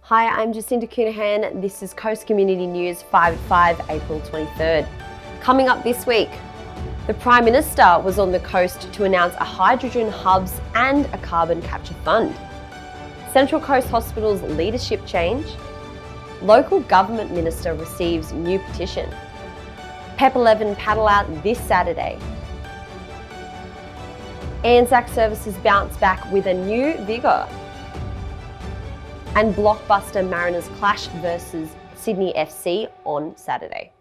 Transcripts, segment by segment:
Hi, I'm Jacinda Cunahan. This is Coast Community News 5 at 5, April 23rd. Coming up this week, the Prime Minister was on the coast to announce a hydrogen hubs and a carbon capture fund. Central Coast Hospital's leadership change. Local government minister receives new petition. PEP 11 paddle out this Saturday. ANZAC services bounce back with a new vigour. And Blockbuster Mariners clash versus Sydney FC on Saturday.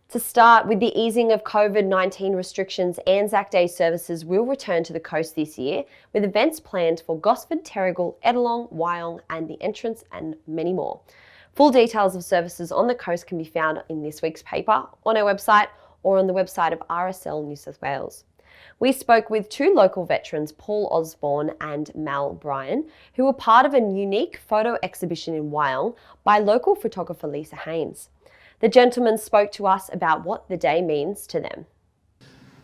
To start, with the easing of COVID-19 restrictions, ANZAC Day services will return to the coast this year, with events planned for Gosford, Terrigal, Edelong, Wyong and the Entrance and many more. Full details of services on the coast can be found in this week's paper, on our website or on the website of RSL New South Wales. We spoke with two local veterans, Paul Osborne and Mal Bryan, who were part of a unique photo exhibition in Wyong by local photographer Lisa Haynes. The gentlemen spoke to us about what the day means to them.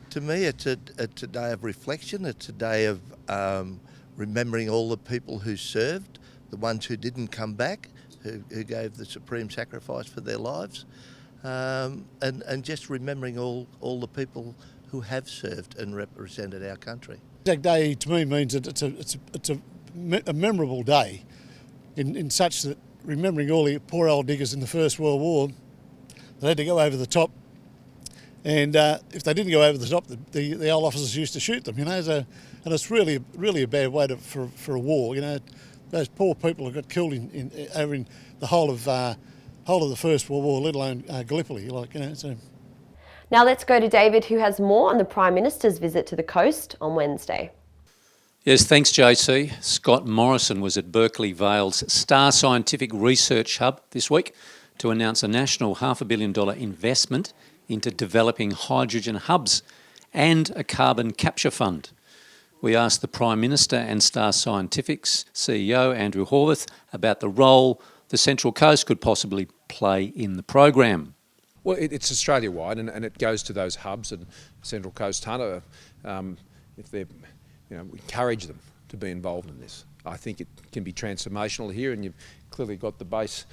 To me, it's a day of reflection. It's a day of remembering all the people who served, the ones who didn't come back, who gave the supreme sacrifice for their lives, and just remembering all the people who have served and represented our country. That day to me means that it's a memorable day in such that remembering all the poor old diggers in the First World War, they had to go over the top, and if they didn't go over the top, the old officers used to shoot them, and it's really a bad way for a war, Those poor people who got killed over in the whole of the First World War, let alone Gallipoli, so. Now let's go to David, who has more on the Prime Minister's visit to the coast on Wednesday. Yes, thanks JC. Scott Morrison was at Berkeley Vale's Star Scientific Research Hub this week to announce a national $500 million investment into developing hydrogen hubs and a carbon capture fund. We asked the Prime Minister and Star Scientific's CEO, Andrew Horwath, about the role the Central Coast could possibly play in the program. Well, it's Australia-wide, and it goes to those hubs, and Central Coast Hunter, if they're, we encourage them to be involved in this. I think it can be transformational here, and you've clearly got the base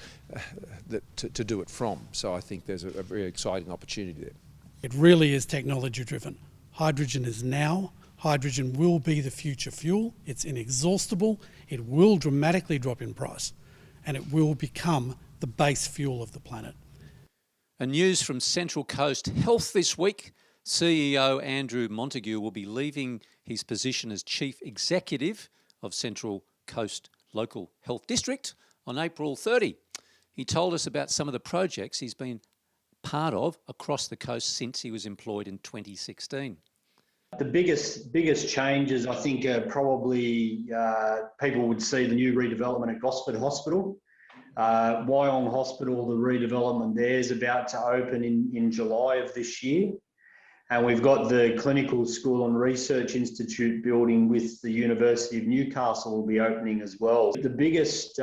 to do it from. So I think there's a very exciting opportunity there. It really is technology-driven. Hydrogen is now. Hydrogen will be the future fuel. It's inexhaustible. It will dramatically drop in price, and it will become the base fuel of the planet. And news from Central Coast Health this week. CEO Andrew Montague will be leaving his position as Chief Executive of Central Coast Local Health District on April 30. He told us about some of the projects he's been part of across the coast since he was employed in 2016. The biggest changes, I think, are probably people would see the new redevelopment at Gosford Hospital. Wyong Hospital, the redevelopment there is about to open in July of this year. And we've got the Clinical School and Research Institute building with the University of Newcastle will be opening as well. The biggest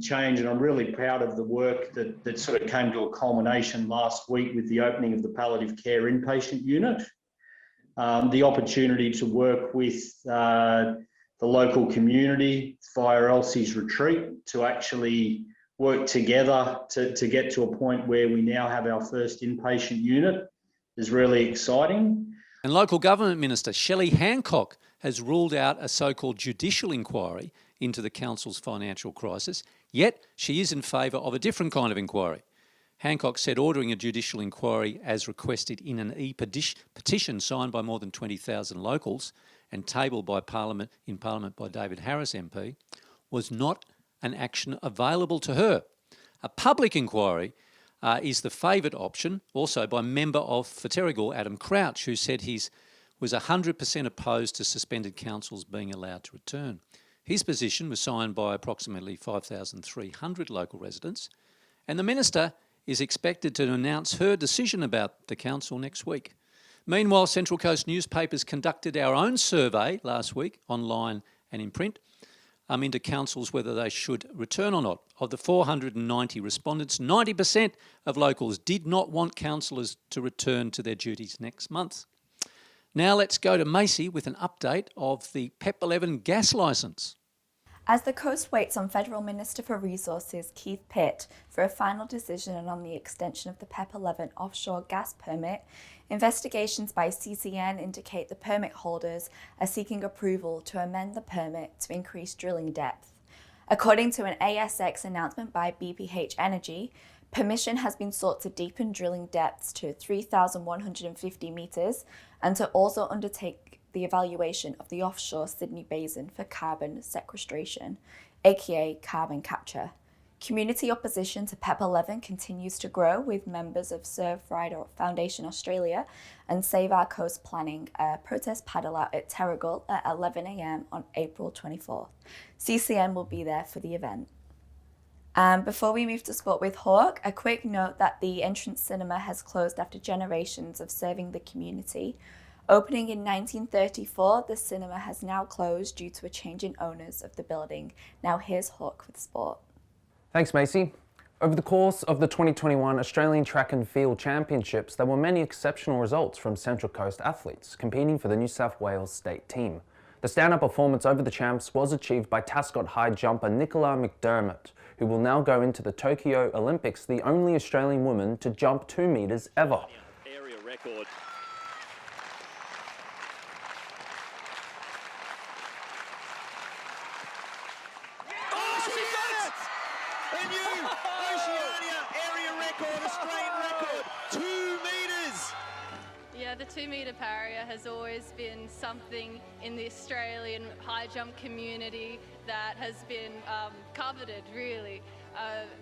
change, and I'm really proud of the work that sort of came to a culmination last week with the opening of the palliative care inpatient unit. The opportunity to work with the local community via Elsie's Retreat to actually work together to get to a point where we now have our first inpatient unit is really exciting. And Local Government Minister Shelley Hancock has ruled out a so-called judicial inquiry into the council's financial crisis, yet she is in favour of a different kind of inquiry. Hancock said ordering a judicial inquiry as requested in an petition signed by more than 20,000 locals and tabled by Parliament by David Harris MP was not an action available to her. A public inquiry is the favoured option, also by member of for Terrigal, Adam Crouch, who said he was 100% opposed to suspended councils being allowed to return. His position was signed by approximately 5,300 local residents, and the Minister is expected to announce her decision about the council next week. Meanwhile, Central Coast newspapers conducted our own survey last week, online and in print, into councils whether they should return or not. Of the 490 respondents, 90% of locals did not want councillors to return to their duties next month. Now let's go to Macy with an update of the PEP 11 gas licence. As the coast waits on Federal Minister for Resources Keith Pitt for a final decision on the extension of the PEP 11 offshore gas permit, investigations by CCN indicate the permit holders are seeking approval to amend the permit to increase drilling depth. According to an ASX announcement by BPH Energy, permission has been sought to deepen drilling depths to 3,150 metres and to also undertake the evaluation of the offshore Sydney Basin for carbon sequestration, aka carbon capture. Community opposition to PEP 11 continues to grow, with members of Surf Rider Foundation Australia and Save Our Coast planning a protest paddle out at Terrigal at 11 a.m. on April 24th. CCN will be there for the event. Before we move to sport with Hawk, a quick note that the entrance cinema has closed after generations of serving the community. Opening in 1934, the cinema has now closed due to a change in owners of the building. Now here's Hawk with sport. Thanks, Macy. Over the course of the 2021 Australian Track and Field Championships, there were many exceptional results from Central Coast athletes competing for the New South Wales state team. The stand-up performance over the champs was achieved by Tascott high jumper Nicola McDermott, who will now go into the Tokyo Olympics the only Australian woman to jump 2 metres ever. Area record. A new Oceania area record, Australian record, 2 metres. Yeah, the 2 metre barrier has always been something in the Australian high jump community that has been coveted, really.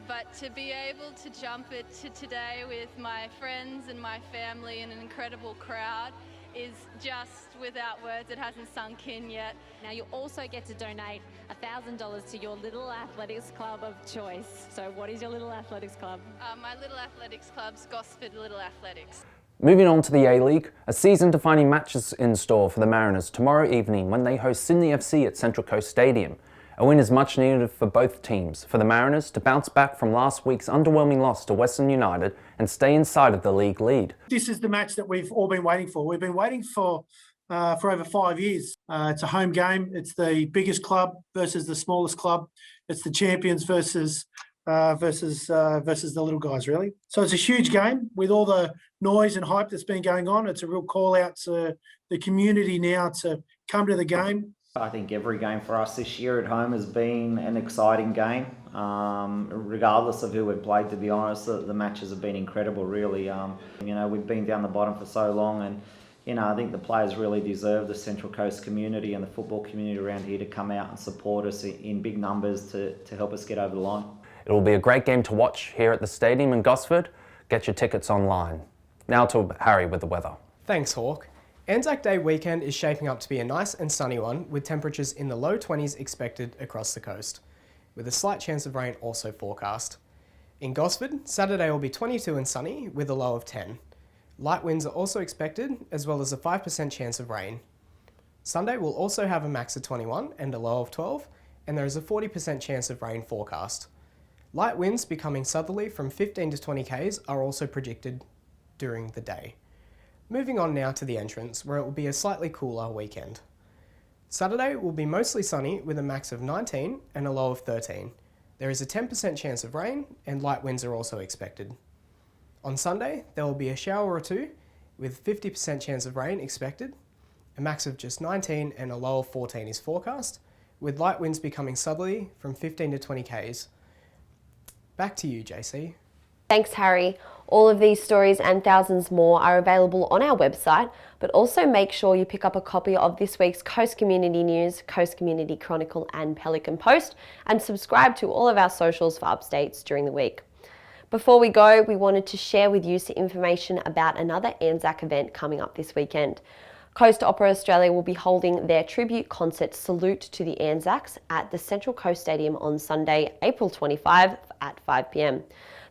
But to be able to jump it today with my friends and my family and an incredible crowd is just without words. It hasn't sunk in yet. Now you also get to donate $1,000 to your little athletics club of choice. So what is your little athletics club? My little athletics club's Gosford Little Athletics. Moving on to the A-League, a season-defining match is in store for the Mariners tomorrow evening when they host Sydney FC at Central Coast Stadium. A win is much needed for both teams, for the Mariners to bounce back from last week's underwhelming loss to Western United and stay inside of the league lead. This is the match that we've all been waiting for. We've been waiting for over 5 years. It's a home game. It's the biggest club versus the smallest club. It's the champions versus the little guys, really. So it's a huge game with all the noise and hype that's been going on. It's a real call out to the community now to come to the game. I think every game for us this year at home has been an exciting game, regardless of who we've played, to be honest. The matches have been incredible, really. We've been down the bottom for so long, and I think the players really deserve the Central Coast community and the football community around here to come out and support us in big numbers to help us get over the line. It will be a great game to watch here at the stadium in Gosford. Get your tickets online. Now to Harry with the weather. Thanks, Hawk. ANZAC Day weekend is shaping up to be a nice and sunny one, with temperatures in the low 20s expected across the coast, with a slight chance of rain also forecast. In Gosford, Saturday will be 22 and sunny, with a low of 10. Light winds are also expected, as well as a 5% chance of rain. Sunday will also have a max of 21 and a low of 12, and there is a 40% chance of rain forecast. Light winds becoming southerly from 15 to 20 k's are also predicted during the day. Moving on now to the entrance, where it will be a slightly cooler weekend. Saturday will be mostly sunny with a max of 19 and a low of 13. There is a 10% chance of rain and light winds are also expected. On Sunday, there will be a shower or two with 50% chance of rain expected. A max of just 19 and a low of 14 is forecast, with light winds becoming southerly from 15 to 20 k's. Back to you, JC. Thanks, Harry. All of these stories and thousands more are available on our website, but also make sure you pick up a copy of this week's Coast Community News, Coast Community Chronicle and Pelican Post, and subscribe to all of our socials for updates during the week. Before we go, we wanted to share with you some information about another ANZAC event coming up this weekend. Coast Opera Australia will be holding their tribute concert Salute to the Anzacs at the Central Coast Stadium on Sunday, April 25 at 5 p.m.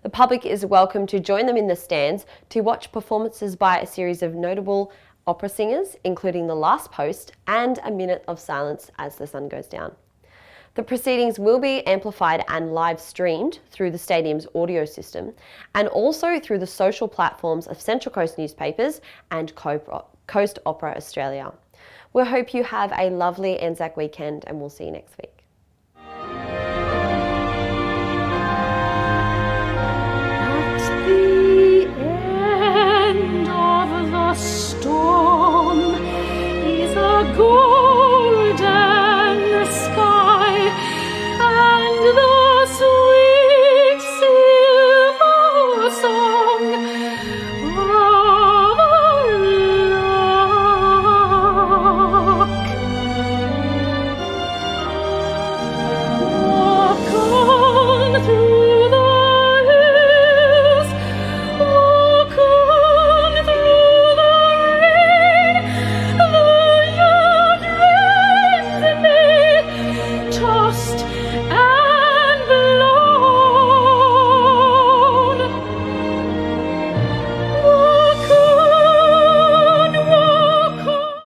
The public is welcome to join them in the stands to watch performances by a series of notable opera singers, including The Last Post and A Minute of Silence as the Sun Goes Down. The proceedings will be amplified and live streamed through the stadium's audio system and also through the social platforms of Central Coast newspapers and Coast Opera Australia. We hope you have a lovely ANZAC weekend and we'll see you next week.